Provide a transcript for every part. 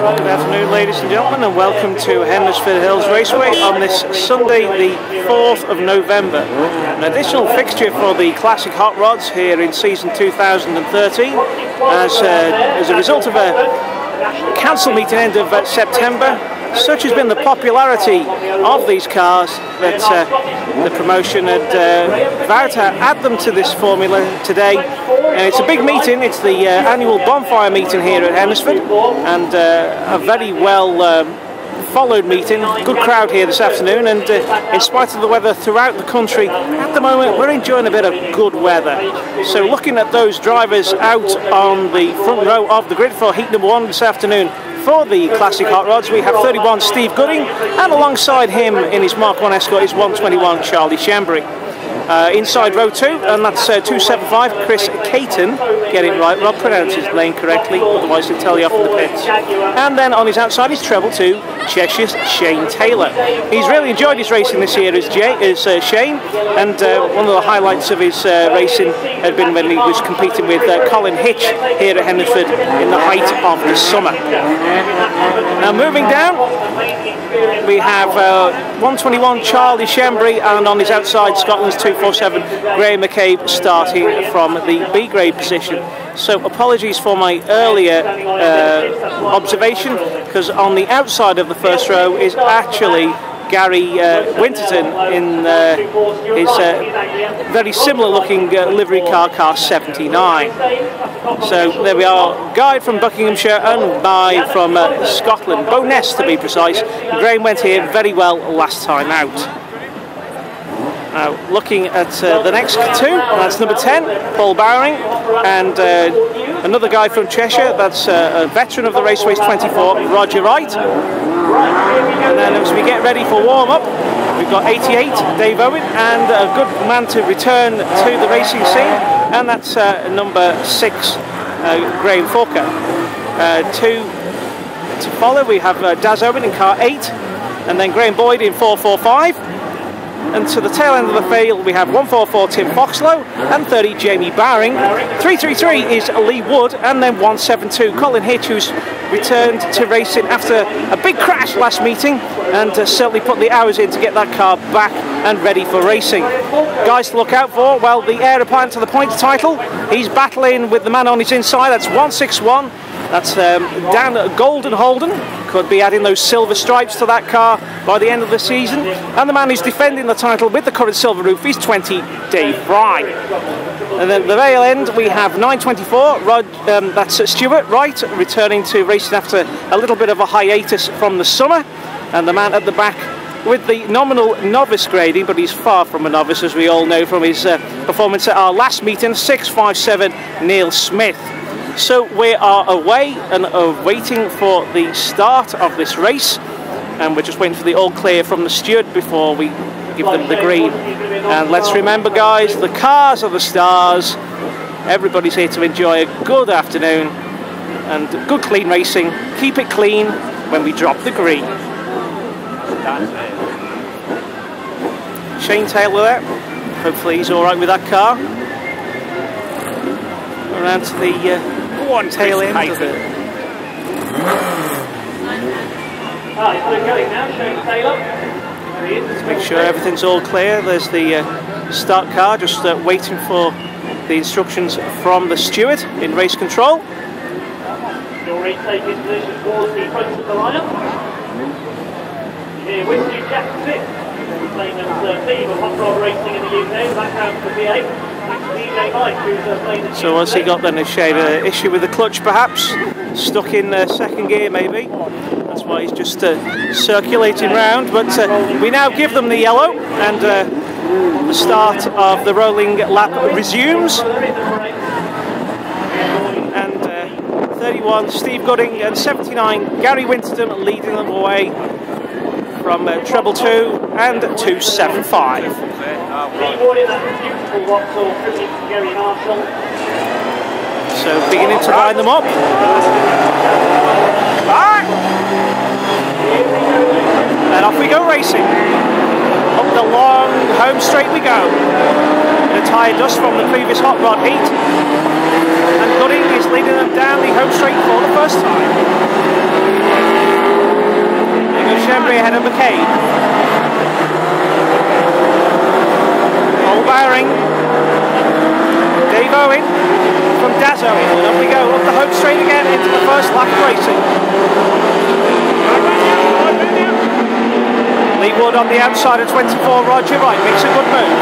Good afternoon, ladies and gentlemen, and welcome to Hednesford Hills Raceway on this Sunday, the 4th of November. An additional fixture for the Classic Hot Rods here in season 2013 as a result of a council meeting end of September. Such has been the popularity of these cars that the promotion had vowed to add them to this formula today. It's a big meeting. It's the annual bonfire meeting here at Hednesford, and a very well followed meeting. Good crowd here this afternoon, and in spite of the weather throughout the country at the moment, we're enjoying a bit of good weather. So looking at those drivers out on the front row of the grid for heat number 1 this afternoon for the Classic Hot Rods, we have 31 Steve Gooding, and alongside him in his Mark 1 Escort is 121 Charlie Shambry. Inside row 2, and that's 275 Chris Caton. Get it right, Rob pronounced his name correctly, otherwise he'll tell you off in the pits. And then on his outside is treble 2, Cheshire's Shane Taylor. He's really enjoyed his racing this year as Shane, and one of the highlights of his racing had been when he was competing with Colin Hitch here at Hednesford in the height of the summer. Now moving down, we have 121 Charlie Shambry, and on his outside Scotland's 247 Graham McCabe starting from the B grade position. So apologies for my earlier observation, because on the outside of the first row is actually Gary Winterton in his very similar looking livery car 79. So there we are, Guy from Buckinghamshire and Guy from Scotland, Bowness to be precise. Graham went here very well last time out. Now looking at the next two, that's number 10, Paul Bowring, and another guy from Cheshire, that's a veteran of the Raceways 24, Roger Wright. And then as we get ready for warm-up, we've got 88, Dave Owen, and a good man to return to the racing scene, and that's number 6, Graham Falker. To follow, we have Daz Owen in car 8, and then Graham Boyd in 445. And to the tail end of the field, we have 144 Tim Foxlow and 30 Jamie Bowring. 333 is Lee Wood, and then 172 Colin Hitch, who's returned to racing after a big crash last meeting, and certainly put the hours in to get that car back and ready for racing. Guys to look out for, well, the heir apparent to the points title, he's battling with the man on his inside, that's 161. That's Dan Golden Holden, could be adding those silver stripes to that car by the end of the season. And the man who's defending the title with the current silver roof is 20, Dave Fry. And then at the rail end we have 924, that's Stuart Wright, returning to racing after a little bit of a hiatus from the summer. And the man at the back with the nominal novice grading, but he's far from a novice, as we all know from his performance at our last meeting, 657 Neil Smith. So we are away and waiting for the start of this race, and we're just waiting for the all clear from the steward before we give them the green. And let's remember, guys, the cars are the stars. Everybody's here to enjoy a good afternoon and good clean racing. Keep it clean when we drop the green. Shane Taylor there, hopefully he's alright with that car. Around to the tail end of it. Let's make sure everything's all clear. There's the start car, just waiting for the instructions from the steward in race control. Your race taking position towards the front of the lineup. Here with you, Jack Smith, playing as theme of hot rod racing in the UK. Background for V8. So what's he got then? A shade issue with the clutch, perhaps? Stuck in second gear, maybe? That's why he's just circulating round. But we now give them the yellow, and the start of the rolling lap resumes. And 31 Steve Gooding and 79 Gary Winterton leading them away from treble 2 and 275. So beginning to line them up. And off we go racing. Up the long home straight we go. In a tyre dust from the previous hot rod heat. And Gooding is leading them down the home straight for the first time. Shembri ahead of McCabe. Paul Bowring. Dave Owen from Daz Owen. And up we go, up the home straight again into the first lap of racing. Lee Wood on the outside of 24, Roger Wright makes a good move.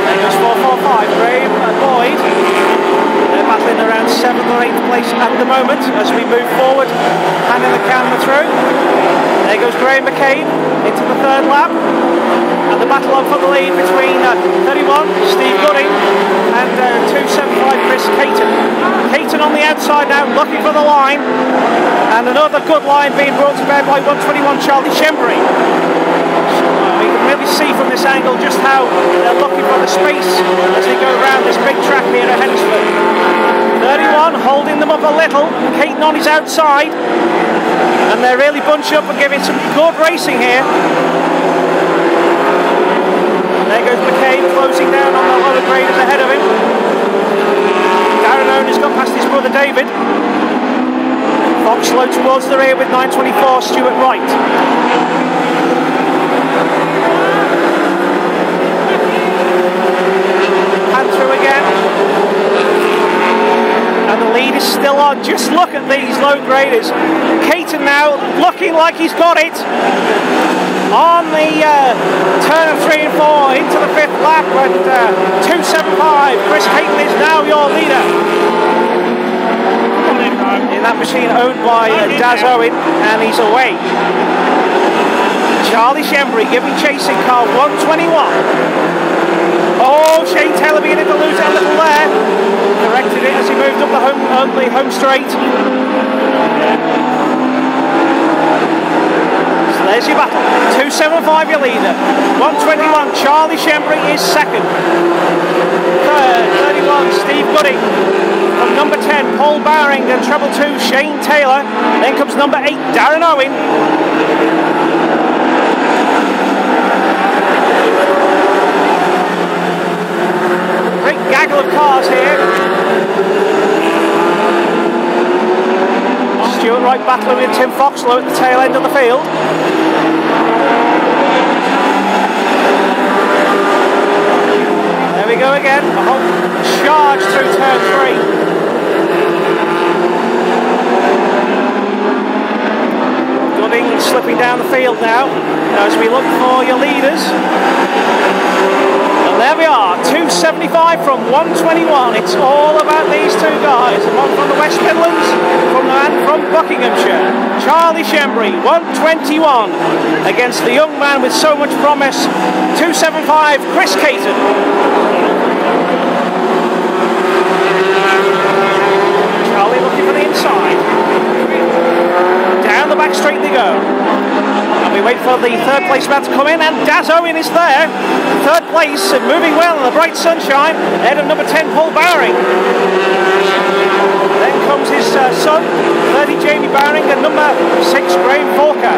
There goes 445, Graham Boyd. They're battling around 7th or 8th place at the moment as we move forward, handing the camera through. There goes Graham McCabe into the 3rd lap. And the battle on for the lead between 31, Steve Gooding, and 275, Chris Caton. Caton on the outside now, looking for the line. And another good line being brought to bear by 121, Charlie Shembri. We can really see from this angle just how they're looking for the space as they go around this big track here at Hednesford. 31 holding them up a little, Caton on his outside. And they're really bunched up and giving some good racing here. There goes McCabe closing down on the lower graders ahead of him. Darren Owen has got past his brother David. Fox slow towards the rear with 924, Stuart Wright. And through again. And the lead is still on. Just look at these low graders. Caton now looking like he's got it. On the turn of 3 and 4 into the 5th lap at 275. Chris Caton is now your leader. In that machine owned by Daz Owen, and he's away. Charlie Shembri giving chase in car 121. Oh, Shane Taylor beginning to lose it a little there. Corrected it as he moved up the home straight. There's your battle. 275 your leader. 121 Charlie Shembri is 2nd. 3rd 31 Steve Gooding. From number 10 Paul Bowring and treble 2 Shane Taylor. Then comes number 8 Darren Owen. Great gaggle of cars here. Stuart Wright battling with Tim Foxlow at the tail end of the field. There we go again, a whole charge through turn 3. Gooding slipping down the field now as we look for your leaders. And there we are, 275 from 121. It's all about these two guys. The one from the West Midlands, from the man from Buckinghamshire. Charlie Shembri, 121 against the young man with so much promise, 275, Chris Caton. Charlie looking for the inside. Down the back straight they go. And we wait for the 3rd place man to come in, and Daz Owen is there. 3rd place and moving well in the bright sunshine ahead of number 10 Paul Bowring. Then comes his son 30 Jamie Bowring and number 6 Graham Falker.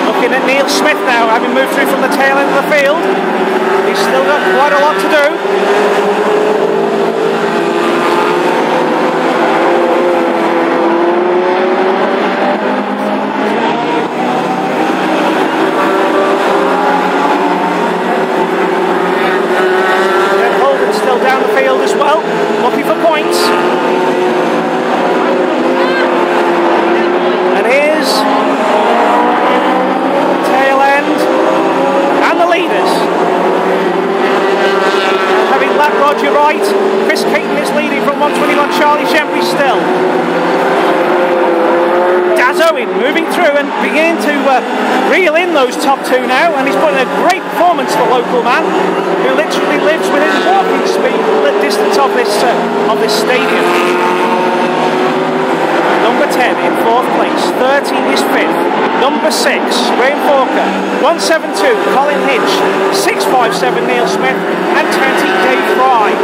Looking at Neil Smith now, having moved through from the tail end of the field. He's still got quite a lot to do. Down the field as well, looking for points. And here's the tail end and the leaders. Having lapped Roger Wright, Chris Caton is leading from 121, Charlie Shembri still. Daz Owen moving through and beginning to reel in those top 2 now, and he's putting a great performance, the local man, who literally lives within walking speed distance of this stadium. Number 10 in 4th place, 30 is 5th. Number 6, Graham Falker, 172, Colin Hinch, 657, Neil Smith, and 20, Dave Fry.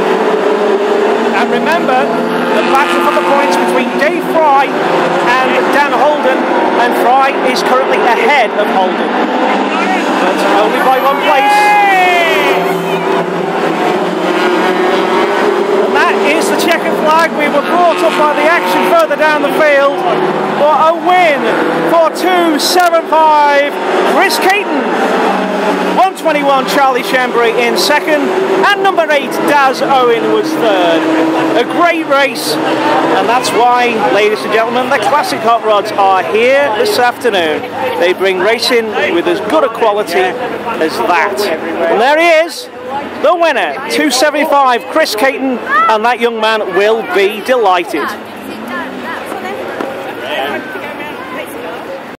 And remember, the battle for the points between Dave Fry and Dan Holden, and Fry is currently ahead of Holden, but only by 1 place. flag. We were brought up by the action further down the field. But a win for 275 Chris Caton. 121 Charlie Shembury in second, and number 8 Daz Owen was third. A great race, and that's why, ladies and gentlemen, the Classic Hot Rods are here this afternoon. They bring racing with as good a quality as that. And there he is, the winner, 275 Chris Caton, and that young man will be delighted.